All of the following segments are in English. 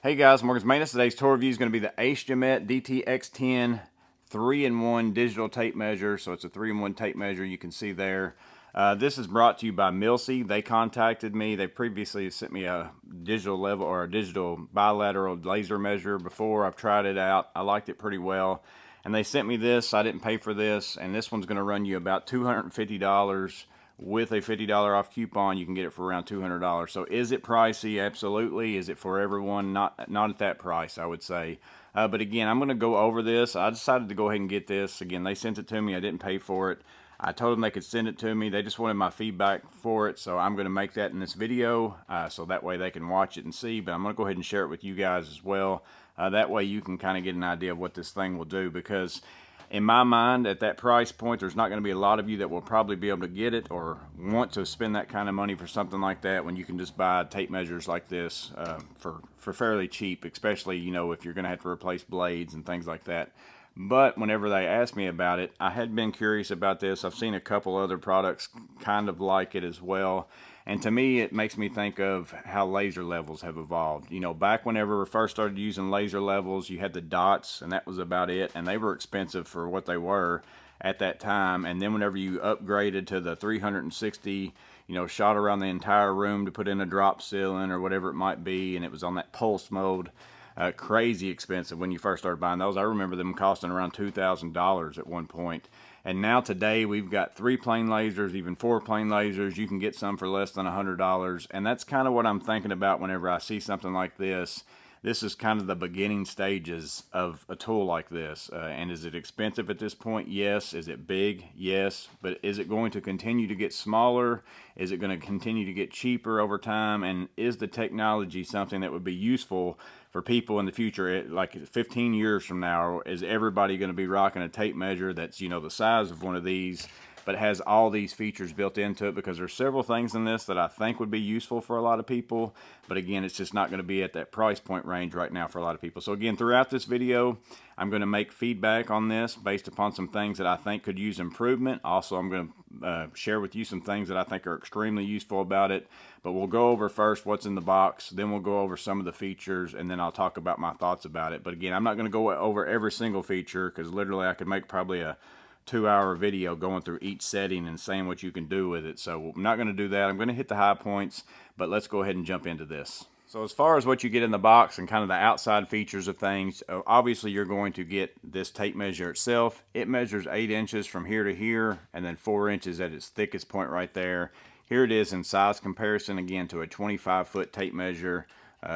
Hey guys, Morgan's Maintenance. Today's tour review is going to be the ACEGMET DTX10 3-in-1 digital tape measure. So it's a 3-in-1 tape measure you can see there. This is brought to you by Mileseey. They contacted me. They previously sent me a digital level or a digital bilateral laser measure before. I've tried it out. I liked it pretty well. And they sent me this. I didn't pay for this. And this one's going to run you about $250. With a $50 off coupon, you can get it for around $200. So is it pricey? Absolutely. Is it for everyone? Not at that price, I would say. But again, I'm going to go over this. I decided to go ahead and get this. Again, they sent it to me. I didn't pay for it. I told them they could send it to me. They just wanted my feedback for it. So I'm going to make that in this video so that way they can watch it and see. But I'm going to go ahead and share it with you guys as well. That way you can kind of get an idea of what this thing will do, because in my mind, at that price point, there's not going to be a lot of you that will probably be able to get it or want to spend that kind of money for something like that when you can just buy tape measures like this for fairly cheap, especially, you know, if you're going to have to replace blades and things like that. But whenever they asked me about it, I had been curious about this. I've seen a couple other products kind of like it as well. And to me, it makes me think of how laser levels have evolved. You know, back whenever we first started using laser levels, you had the dots, and that was about it. And they were expensive for what they were at that time. And then whenever you upgraded to the 360, you know, shot around the entire room to put in a drop ceiling or whatever it might be, and it was on that pulse mode, crazy expensive when you first started buying those. I remember them costing around $2,000 at one point. And now today we've got 3 plane lasers, even 4 plane lasers. You can get some for less than $100. And that's kind of what I'm thinking about whenever I see something like this. This is kind of the beginning stages of a tool like this. And is it expensive at this point? Yes. Is it big? Yes. But is it going to continue to get smaller? Is it going to continue to get cheaper over time? And is the technology something that would be useful for people in the future? Like 15 years from now, is everybody going to be rocking a tape measure that's, you know, the size of one of these, but has all these features built into it? Because there's several things in this that I think would be useful for a lot of people, but again, it's just not going to be at that price point range right now for a lot of people. So again, throughout this video, I'm going to make feedback on this based upon some things that I think could use improvement. Also, I'm going to share with you some things that I think are extremely useful about it. But we'll go over first what's in the box, then we'll go over some of the features, and then I'll talk about my thoughts about it. But again, I'm not going to go over every single feature, because literally I could make probably a 2-hour video going through each setting and saying what you can do with it. So I'm not going to do that. I'm going to hit the high points, but let's go ahead and jump into this. So as far as what you get in the box and kind of the outside features of things, obviously you're going to get this tape measure itself. It measures 8 inches from here to here, and then 4 inches at its thickest point right there. Here it is in size comparison, again, to a 25-foot tape measure.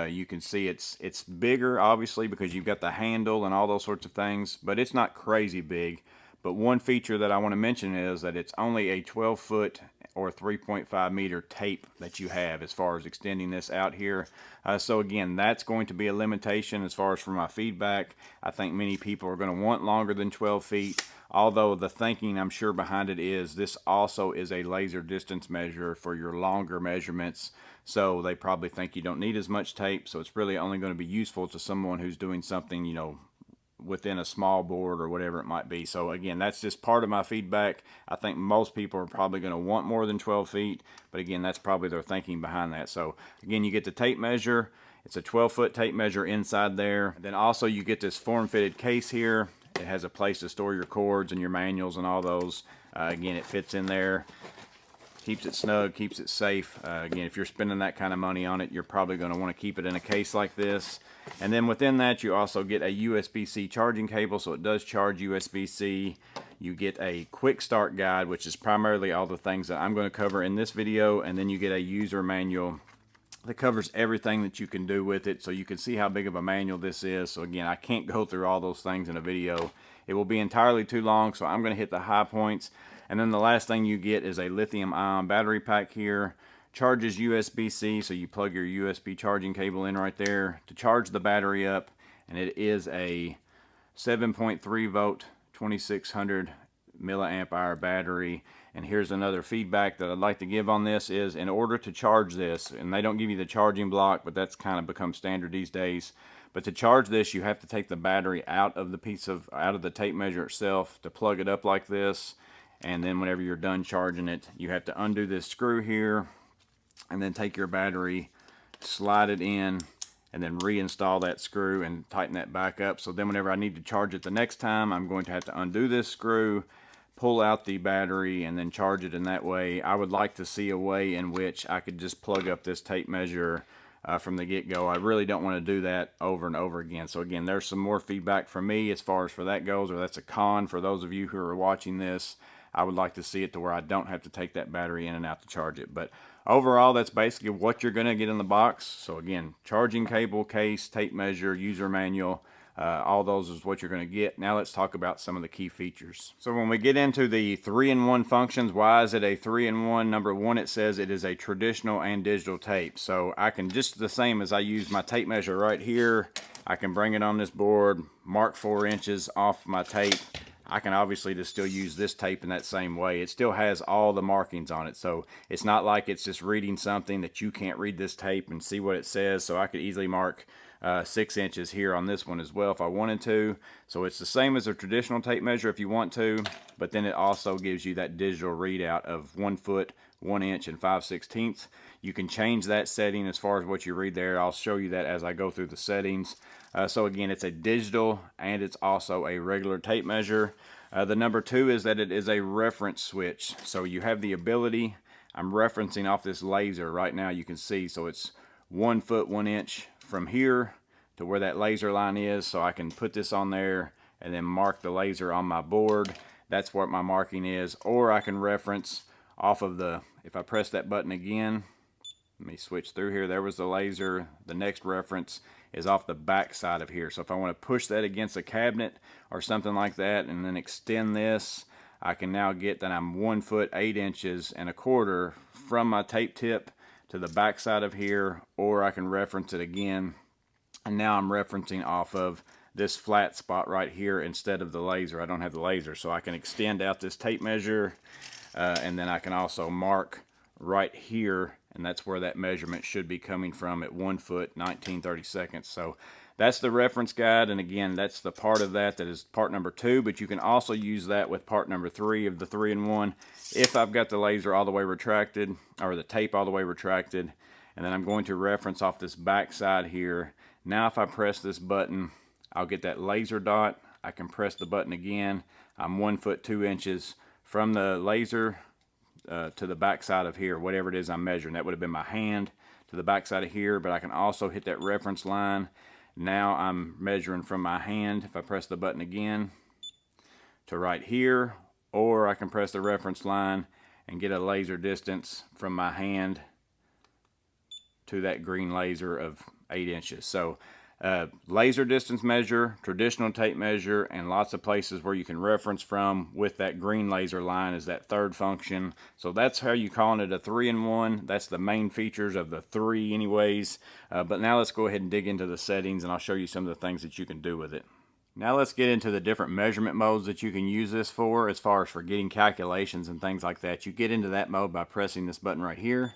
You can see it's bigger, obviously, because you've got the handle and all those sorts of things, but it's not crazy big. But one feature that I want to mention is that it's only a 12-foot or 3.5 meter tape that you have as far as extending this out here. So again, that's going to be a limitation as far as for my feedback. I think many people are going to want longer than 12 feet. Although the thinking, I'm sure, behind it is this also is a laser distance measure for your longer measurements. So they probably think you don't need as much tape. So it's really only going to be useful to someone who's doing something, you know, within a small board or whatever it might be. So again, that's just part of my feedback. I think most people are probably going to want more than 12 feet. But again, that's probably their thinking behind that. So again, you get the tape measure. It's a 12-foot tape measure inside there. Then also you get this form-fitted case here. It has a place to store your cords and your manuals and all those. Again, it fits in there. Keeps it snug, keeps it safe. Again, if you're spending that kind of money on it, you're probably going to want to keep it in a case like this. And then within that, you also get a USB-C charging cable, so it does charge USB-C. You get a quick start guide, which is primarily all the things that I'm going to cover in this video, and then you get a user manual that covers everything that you can do with it, so you can see how big of a manual this is. So again, I can't go through all those things in a video. It will be entirely too long, so I'm going to hit the high points. And then the last thing you get is a lithium-ion battery pack here. Charges USB-C, so you plug your USB charging cable in right there to charge the battery up. And it is a 7.3 volt, 2600 milliamp hour battery. And here's another feedback that I'd like to give on this is, in order to charge this, and they don't give you the charging block, but that's kind of become standard these days. But to charge this, you have to take the battery out of the tape measure itself to plug it up like this. And then whenever you're done charging it, you have to undo this screw here and then take your battery, slide it in, and then reinstall that screw and tighten that back up. So then whenever I need to charge it the next time, I'm going to have to undo this screw, pull out the battery, and then charge it in that way. I would like to see a way in which I could just plug up this tape measure from the get-go. I really don't want to do that over and over again. So again, there's some more feedback from me as far as for that goes, or that's a con for those of you who are watching this. I would like to see it to where I don't have to take that battery in and out to charge it. But overall, that's basically what you're going to get in the box. So again, charging cable, case, tape measure, user manual, all those is what you're going to get. Now let's talk about some of the key features. So when we get into the 3-in-1 functions, why is it a 3-in-1? Number one, it says it is a traditional and digital tape. So I can, just the same as I use my tape measure right here, I can bring it on this board, mark 4 inches off my tape. I can obviously just still use this tape in that same way. It still has all the markings on it, so it's not like it's just reading something that you can't read this tape and see what it says. So I could easily mark 6 inches here on this one as well if I wanted to. So it's the same as a traditional tape measure if you want to, but then it also gives you that digital readout of 1 foot, 1 inch, and 5/16. You can change that setting as far as what you read there. I'll show you that as I go through the settings. So again, it's a digital and it's also a regular tape measure. The number two is that it is a reference switch. So you have the ability, I'm referencing off this laser right now, you can see, so it's 1 foot, 1 inch from here to where that laser line is. So I can put this on there and then mark the laser on my board. That's what my marking is. Or I can reference off of the, if I press that button again, let me switch through here. There was the laser. The next reference is off the back side of here. So if I want to push that against a cabinet or something like that and then extend this, I can now get that I'm 1 foot, 8 inches and a quarter from my tape tip to the back side of here, or I can reference it again. And now I'm referencing off of this flat spot right here instead of the laser. I don't have the laser, so I can extend out this tape measure and then I can also mark right here, and that's where that measurement should be coming from at 1 foot 19/32. So that's the reference guide, and again, that's the part of that is part number 2, but you can also use that with part number 3 of the 3-in-1 if I've got the laser all the way retracted, or the tape all the way retracted. And then I'm going to reference off this back side here. Now if I press this button, I'll get that laser dot. I can press the button again. I'm 1 foot 2 inches from the laser to the back side of here, whatever it is I'm measuring. That would have been my hand to the back side of here, but I can also hit that reference line. Now I'm measuring from my hand, if I press the button again, to right here, or I can press the reference line and get a laser distance from my hand to that green laser of 8 inches. So laser distance measure, traditional tape measure, and lots of places where you can reference from with that green laser line is that third function. So that's how you calling it a 3-in-1. That's the main features of the 3 anyways. But now let's go ahead and dig into the settings and I'll show you some of the things that you can do with it. Now let's get into the different measurement modes that you can use this for as far as for getting calculations and things like that. You get into that mode by pressing this button right here.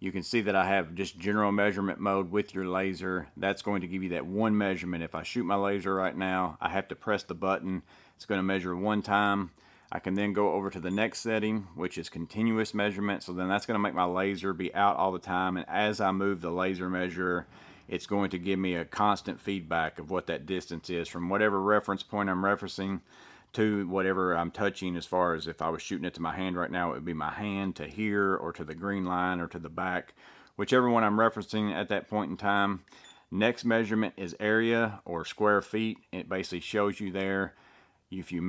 You can see that I have just general measurement mode with your laser. That's going to give you that one measurement. If I shoot my laser right now, I have to press the button. It's going to measure 1 time. I can then go over to the next setting, which is continuous measurement. So then that's going to make my laser be out all the time. And as I move the laser measure, it's going to give me a constant feedback of what that distance is from whatever reference point I'm referencing to whatever I'm touching. As far as if I was shooting it to my hand right now, it would be my hand to here, or to the green line, or to the back, whichever one I'm referencing at that point in time. Next measurement is area or square feet. It basically shows you there, if you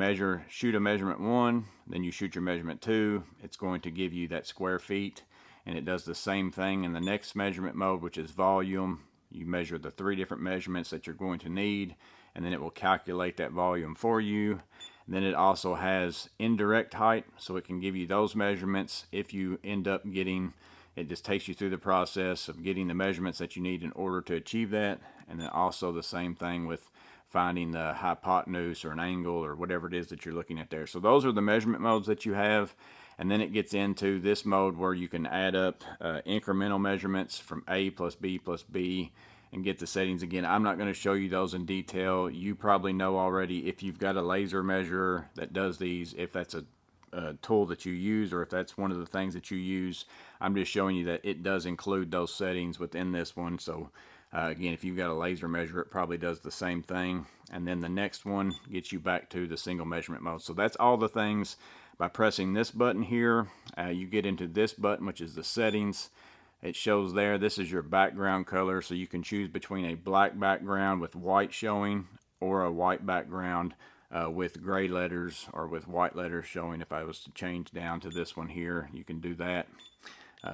shoot a measurement 1, then you shoot your measurement 2, it's going to give you that square feet. And it does the same thing in the next measurement mode, which is volume. You measure the 3 different measurements that you're going to need, and then it will calculate that volume for you. And then it also has indirect height, so it can give you those measurements if you end up getting, it just takes you through the process of getting the measurements that you need in order to achieve that. And then also the same thing with finding the hypotenuse or an angle or whatever it is that you're looking at there. So those are the measurement modes that you have. And then it gets into this mode where you can add up incremental measurements from A plus B plus B and get the settings. Again, I'm not going to show you those in detail. You probably know already if you've got a laser measurer that does these, if that's a tool that you use, or if that's one of the things that you use. I'm just showing you that it does include those settings within this one. So Again, if you've got a laser measure, it probably does the same thing. And then the next one gets you back to the single measurement mode. So that's all the things. By pressing this button here, you get into this button, which is the settings. It shows there, this is your background color, so you can choose between a black background with white showing or a white background with gray letters or with white letters showing. If I was to change down to this one here, you can do that.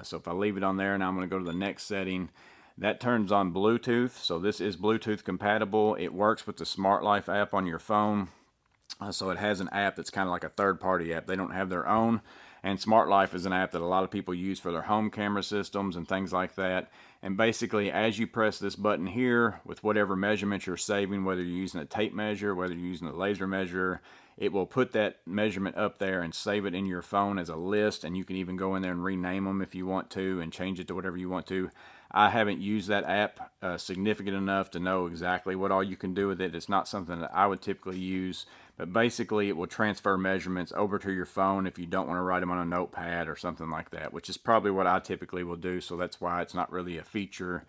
So if I leave it on there, and I'm going to go to the next setting, that turns on Bluetooth. So this is Bluetooth compatible. It works with the Smart Life app on your phone. So it has an app that's kind of like a third-party app. They don't have their own. And Smart Life is an app that a lot of people use for their home camera systems and things like that. And basically, as you press this button here, with whatever measurement you're saving, whether you're using a tape measure, whether you're using a laser measure, it will put that measurement up there and save it in your phone as a list. And you can even go in there and rename them if you want to and change it to whatever you want to. I haven't used that app significant enough to know exactly what all you can do with it. It's not something that I would typically use, but basically it will transfer measurements over to your phone if you don't want to write them on a notepad or something like that, which is probably what I typically will do. So that's why it's not really a feature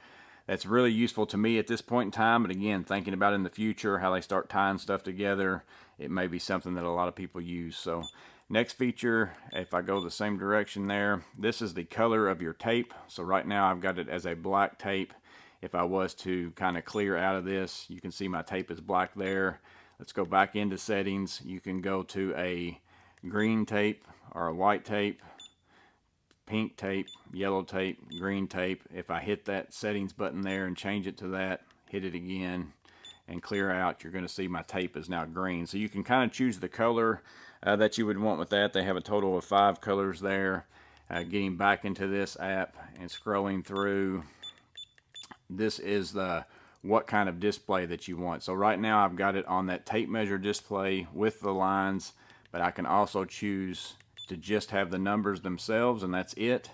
that's really useful to me at this point in time. But again, thinking about in the future, how they start tying stuff together, it may be something that a lot of people use. So next feature, if I go the same direction there, this is the color of your tape. So right now I've got it as a black tape. If I was to kind of clear out of this, you can see my tape is black there. Let's go back into settings. You can go to a green tape or a white tape, pink tape, yellow tape, green tape. If I hit that settings button there and change it to that, hit it again and clear out, you're going to see my tape is now green. So you can kind of choose the color that you would want with that. They have a total of 5 colors there. Getting back into this app and scrolling through, this is the what kind of display that you want. So right now I've got it on that tape measure display with the lines, but I can also choose to just have the numbers themselves and that's it.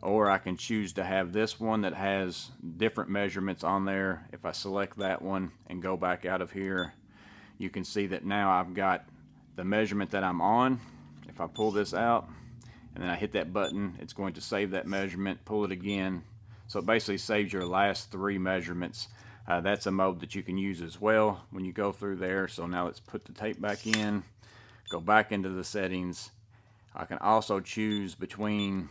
Or I can choose to have this one that has different measurements on there. If I select that one and go back out of here, you can see that now I've got the measurement that I'm on. If I pull this out and then I hit that button, it's going to save that measurement, pull it again. So it basically saves your last 3 measurements. That's a mode that you can use as well when you go through there. So now let's put the tape back in, go back into the settings. I can also choose between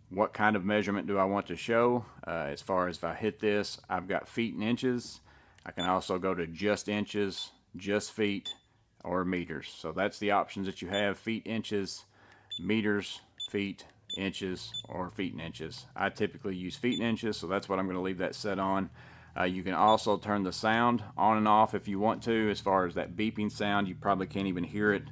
what kind of measurement do I want to show. As far as if I hit this, I've got feet and inches. I can also go to just inches, just feet, or meters. So that's the options that you have: feet, inches, meters, feet, inches, or feet and inches. I typically use feet and inches, so that's what I'm going to leave that set on. You can also turn the sound on and off if you want to. As far as that beeping sound, you probably can't even hear it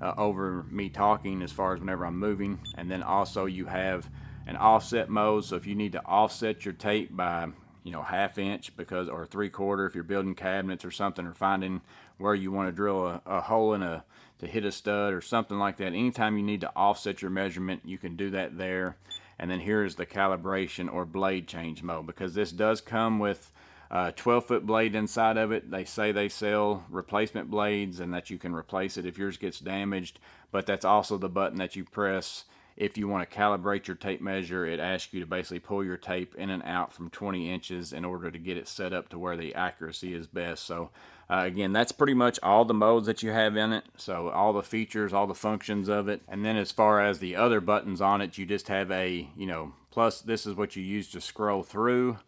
over me talking as far as whenever I'm moving. And then also you have an offset mode, so if you need to offset your tape by, you know, 1/2 inch because, or 3/4 if you're building cabinets or something, or finding where you want to drill a hole in to hit a stud or something like that. Anytime you need to offset your measurement, you can do that there. And then here is the calibration or blade change mode, because this does come with a 12-foot blade inside of it. They say they sell replacement blades and that you can replace it if yours gets damaged, but that's also the button that you press if you want to calibrate your tape measure. It asks you to basically pull your tape in and out from 20 inches in order to get it set up to where the accuracy is best. So again, that's pretty much all the modes that you have in it. So all the features, all the functions of it. And then as far as the other buttons on it, you just have a, you know, plus this is what you use to scroll through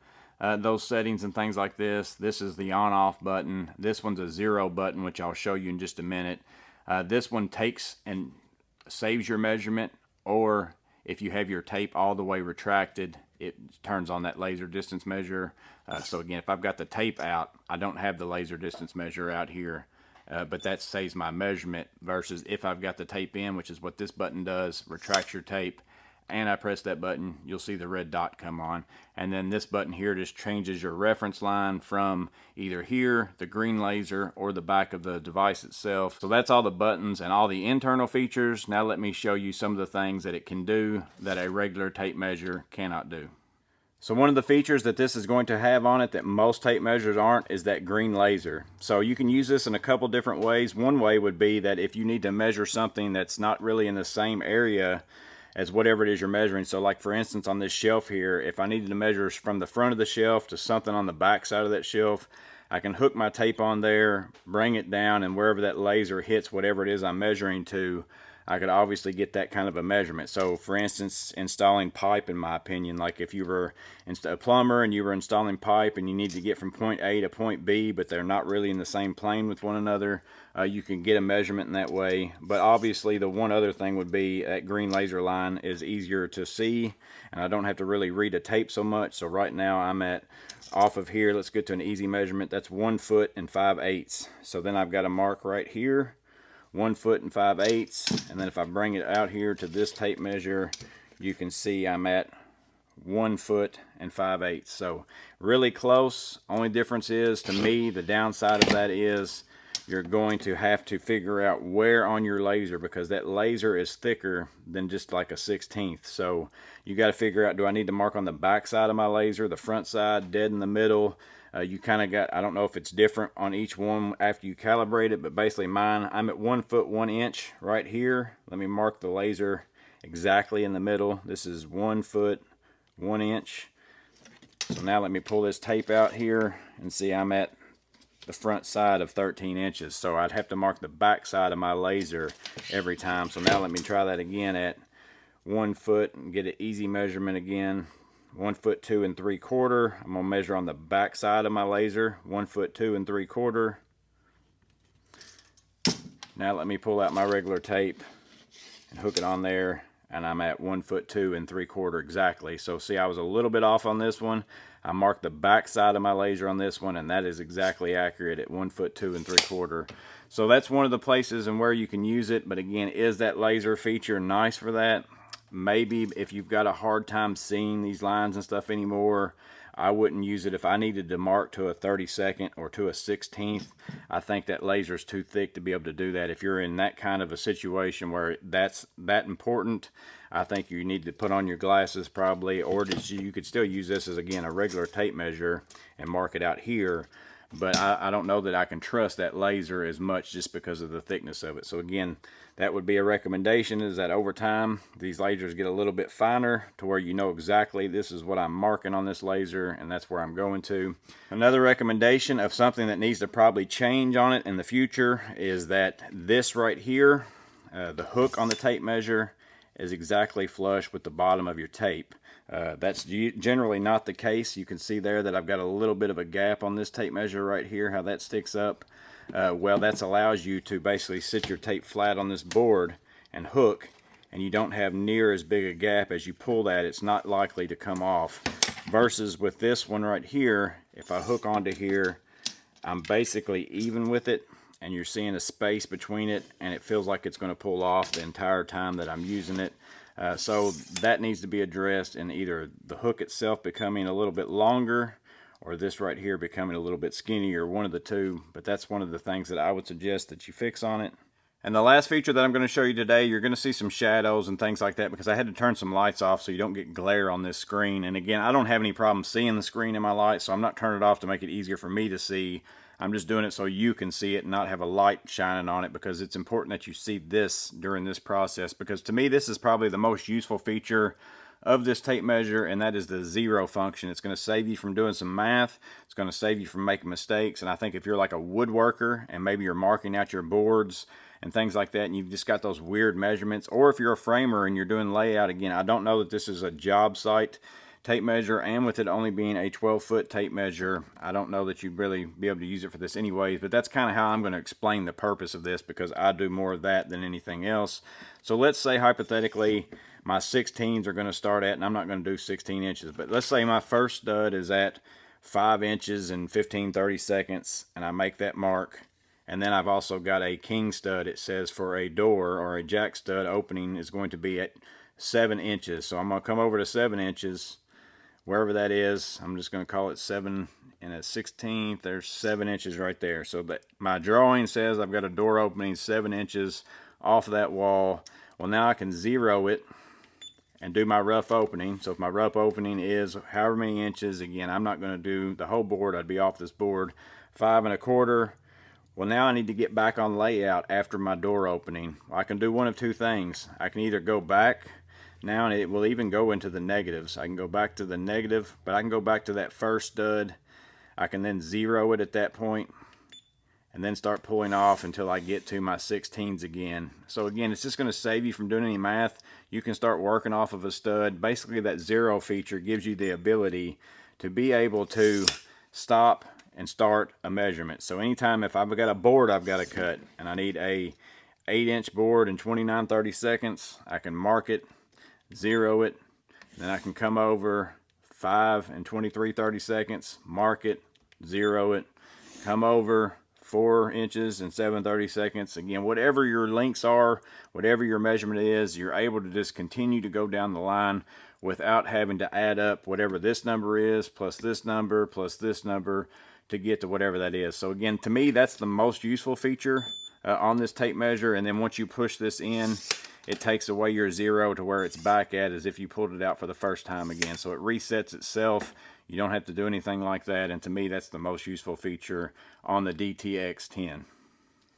those settings and things like this. This is the on-off button. This one's a 0 button, which I'll show you in just a minute. This one takes and saves your measurement, or if you have your tape all the way retracted, it turns on that laser distance measure. So again, if I've got the tape out, I don't have the laser distance measure out here, but that saves my measurement, versus if I've got the tape in, which is what this button does, retracts your tape, and I press that button, you'll see the red dot come on. And then this button here just changes your reference line from either here, the green laser, or the back of the device itself. So that's all the buttons and all the internal features. Now let me show you some of the things that it can do that a regular tape measure cannot do. So one of the features that this is going to have on it that most tape measures aren't is that green laser. So you can use this in a couple different ways. One way would be that if you need to measure something that's not really in the same area as whatever it is you're measuring. So like for instance on this shelf here, if I needed to measure from the front of the shelf to something on the back side of that shelf, I can hook my tape on there, bring it down, and wherever that laser hits whatever it is I'm measuring to, I could obviously get that kind of a measurement. So for instance, installing pipe, in my opinion, like if you were a plumber and you were installing pipe and you need to get from point A to point B, but they're not really in the same plane with one another, you can get a measurement in that way. But obviously the one other thing would be that green laser line is easier to see, and I don't have to really read a tape so much. So right now I'm at, off of here, let's get to an easy measurement. That's 1 foot and 5/8. So then I've got a mark right here, 1 foot and 5/8, and then if I bring it out here to this tape measure, you can see I'm at 1 foot and 5/8. So really close. Only difference is, to me, the downside of that is you're going to have to figure out where on your laser, because that laser is thicker than just like a 1/16. So you got to figure out, do I need to mark on the back side of my laser, the front side, dead in the middle? You kind of got, I don't know if it's different on each one after you calibrate it, but basically mine, I'm at 1 foot 1 inch right here. Let me mark the laser exactly in the middle. This is 1 foot 1 inch. So now let me pull this tape out here and see I'm at the front side of 13 inches. So I'd have to mark the back side of my laser every time. So now let me try that again at 1 foot and get an easy measurement again. 1 foot 2 3/4. I'm gonna measure on the back side of my laser. 1 foot 2 3/4. Now let me pull out my regular tape and hook it on there, and I'm at 1 foot 2 3/4 exactly. So see, I was a little bit off on this one. I marked the back side of my laser on this one, and that is exactly accurate at 1 foot 2 3/4. So that's one of the places and where you can use it. But again, is that laser feature nice for that? Maybe if you've got a hard time seeing these lines and stuff anymore, I wouldn't use it. If I needed to mark to a 32nd or to a 16th, I think that laser is too thick to be able to do that. If you're in that kind of a situation where that's that important, I think you need to put on your glasses probably, or you could still use this as, again, a regular tape measure and mark it out here. But I don't know that I can trust that laser as much just because of the thickness of it. So again, that would be a recommendation, is that over time these lasers get a little bit finer to where you know exactly this is what I'm marking on this laser, and that's where I'm going to. Another recommendation of something that needs to probably change on it in the future is that this right here, the hook on the tape measure, is exactly flush with the bottom of your tape. That's generally not the case. You can see there that I've got a little bit of a gap on this tape measure right here, how that sticks up. Well, that allows you to basically sit your tape flat on this board and hook, and you don't have near as big a gap. As you pull that, it's not likely to come off. Versus with this one right here, if I hook onto here, I'm basically even with it, and you're seeing a space between it, and it feels like it's going to pull off the entire time that I'm using it. So that needs to be addressed in either the hook itself becoming a little bit longer, or this right here becoming a little bit skinnier, one of the two. But that's one of the things that I would suggest that you fix on it. And the last feature that I'm going to show you today, you're going to see some shadows and things like that, because I had to turn some lights off so you don't get glare on this screen. And again, I don't have any problem seeing the screen in my light, so I'm not turning it off to make it easier for me to see. I'm just doing it so you can see it and not have a light shining on it, because it's important that you see this during this process. Because to me, this is probably the most useful feature of this tape measure, and that is the zero function. It's going to save you from doing some math. It's going to save you from making mistakes. And I think if you're like a woodworker and maybe you're marking out your boards and things like that, and you've just got those weird measurements, or if you're a framer and you're doing layout, again, I don't know that this is a job site tape measure, and with it only being a 12-foot tape measure, I don't know that you'd really be able to use it for this anyways. But that's kind of how I'm going to explain the purpose of this, because I do more of that than anything else. So let's say hypothetically my 16s are going to start at, and I'm not going to do 16 inches, but let's say my first stud is at 5 inches and 15/30 seconds, and I make that mark. And then I've also got a king stud. It says for a door or a jack stud opening is going to be at 7 inches. So I'm going to come over to 7 inches, wherever that is. I'm just going to call it 7 and a 16th. There's 7 inches right there. So that my drawing says I've got a door opening 7 inches off of that wall. Well, now I can zero it and do my rough opening. So if my rough opening is however many inches, again, I'm not going to do the whole board. I'd be off this board. 5 1/4. Well, now I need to get back on layout after my door opening. I can do one of two things. I can either go back now, and it will even go into the negatives. I can go back to the negative, but I can go back to that first stud. I can then zero it at that point and then start pulling off until I get to my 16s again. So again, it's just going to save you from doing any math. You can start working off of a stud. Basically, that zero feature gives you the ability to be able to stop and start a measurement. So anytime if I've got a board I've got to cut and I need a 8-inch board in 29/30 seconds, I can mark it, zero it, then I can come over 5 and 23/30 seconds, mark it, zero it, come over 4 inches and 7/30 seconds. Again, whatever your lengths are, whatever your measurement is, you're able to just continue to go down the line without having to add up whatever this number is plus this number plus this number to get to whatever that is. So again, to me, that's the most useful feature on this tape measure. And then once you push this in, it takes away your zero to where it's back at as if you pulled it out for the first time again. So it resets itself. You don't have to do anything like that. And to me, that's the most useful feature on the DTX10.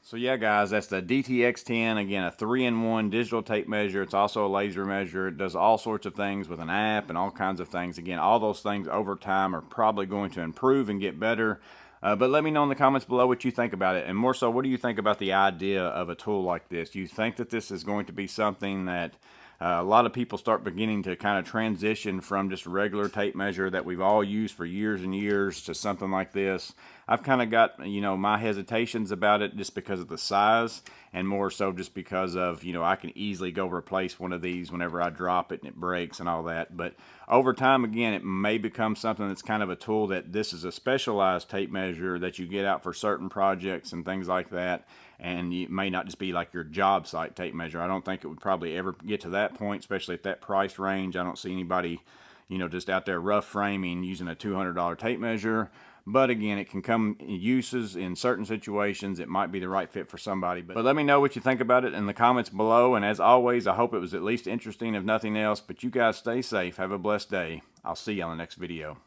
So yeah, guys, that's the DTX10. Again, a 3-in-1 digital tape measure. It's also a laser measure. It does all sorts of things with an app and all kinds of things. Again, all those things over time are probably going to improve and get better. But let me know in the comments below what you think about it. And more so, what do you think about the idea of a tool like this? Do you think that this is going to be something that a lot of people start beginning to kind of transition from just a regular tape measure that we've all used for years and years to something like this? I've kind of got, you know, my hesitations about it just because of the size, and more so just because of, you know, I can easily go replace one of these whenever I drop it and it breaks and all that. But over time, again, it may become something that's kind of a tool that this is a specialized tape measure that you get out for certain projects and things like that. And it may not just be like your job site tape measure. I don't think it would probably ever get to that point, especially at that price range. I don't see anybody, you know, just out there rough framing using a $200 tape measure. But again, it can come in uses in certain situations. It might be the right fit for somebody. But let me know what you think about it in the comments below. And as always, I hope it was at least interesting, if nothing else. But you guys stay safe. Have a blessed day. I'll see you on the next video.